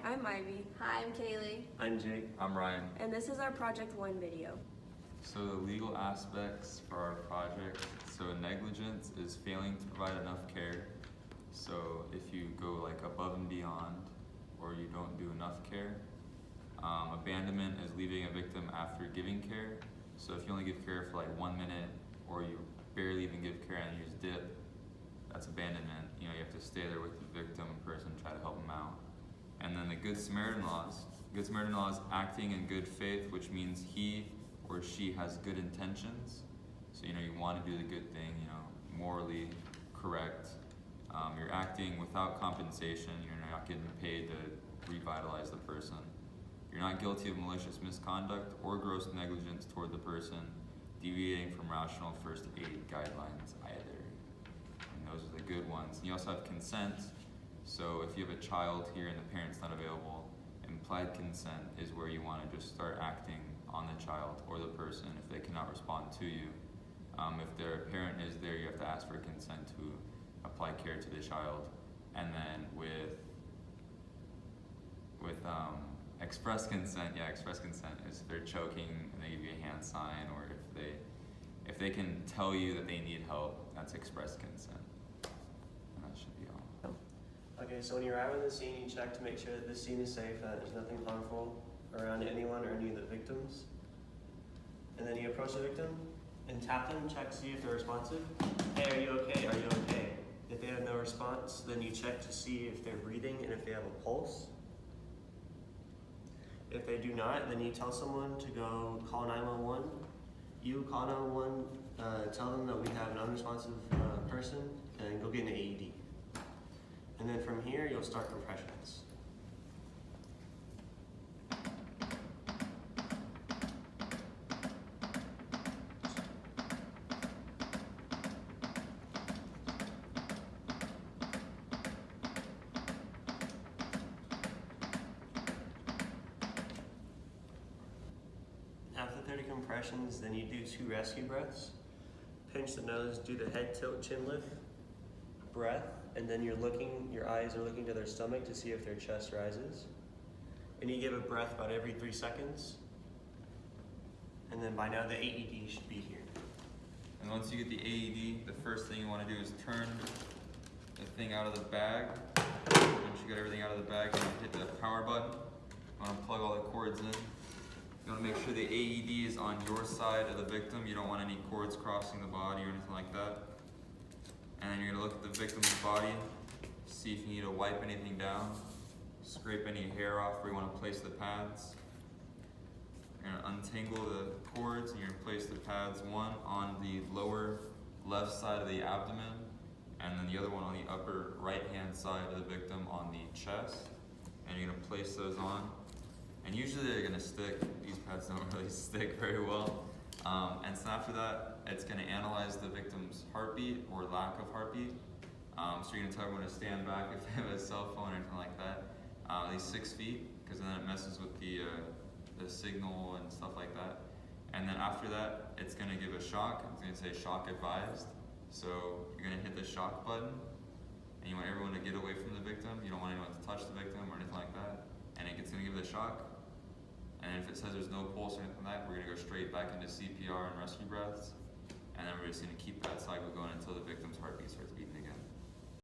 Hi, I'm Ivy. Hi, I'm Kaylee. I'm Jake. I'm Ryan. And this is our Project 1 video. So the legal aspects for our project, so negligence is failing to provide enough care. So if you go like above and beyond or you don't do enough care. Abandonment is leaving a victim after giving care. So if you only give care for like 1 minute or you barely even give care and you just dip, that's abandonment. You know, you have to stay there with the victim person, try to help them out. And then the Good Samaritan laws. Good Samaritan law is acting in good faith, which means he or she has good intentions. So, you know, you want to do the good thing, you know, morally correct. You're acting without compensation. You're not getting paid to revitalize the person. You're not guilty of malicious misconduct or gross negligence toward the person, deviating from rational first aid guidelines either. And those are the good ones. And you also have consent. So if you have a child here and the parent's not available, implied consent is where you want to just start acting on the child or the person if they cannot respond to you. If their parent is there, you have to ask for consent to apply care to the child. And then with express consent, express consent is if they're choking and they give you a hand sign, or if they can tell you that they need help, that's express consent. And that should be all. Okay, so when you arrive on the scene, you check to make sure that the scene is safe, that there's nothing harmful around anyone or any of the victims. And then you approach the victim and tap them, check to see if they're responsive. Hey, are you okay? Are you okay? If they have no response, then you check to see if they're breathing and if they have a pulse. If they do not, then you tell someone to go call 911. You call 911, tell them that we have an unresponsive person, and go get an AED. And then from here, you'll start compressions. After 30 compressions, then you do 2 rescue breaths. Pinch the nose, do the head tilt, chin lift, breath, and then your eyes are looking to their stomach to see if their chest rises. And you give a breath about every 3 seconds. And then by now the AED should be here. And once you get the AED, the first thing you want to do is turn the thing out of the bag. Once you get everything out of the bag, you hit the power button. You want to plug all the cords in. You want to make sure the AED is on your side of the victim. You don't want any cords crossing the body or anything like that. And then you're going to look at the victim's body, see if you need to wipe anything down, scrape any hair off where you want to place the pads. You're going to untangle the cords and you're going to place the pads, one on the lower left side of the abdomen and then the other one on the upper right hand side of the victim on the chest. And you're going to place those on. And usually they're going to stick. These pads don't really stick very well. And so after that, it's going to analyze the victim's heartbeat or lack of heartbeat. So you're going to tell everyone to stand back if they have a cell phone or anything like that, at least 6 feet, because then it messes with the signal and stuff like that. And then after that, it's going to give a shock. It's going to say shock advised. So you're going to hit the shock button, and you want everyone to get away from the victim. You don't want anyone to touch the victim or anything like that. And it's going to give it a shock. And if it says there's no pulse or anything like that, we're going to go straight back into CPR and rescue breaths. And then we're just going to keep that cycle going until the victim's heartbeat starts beating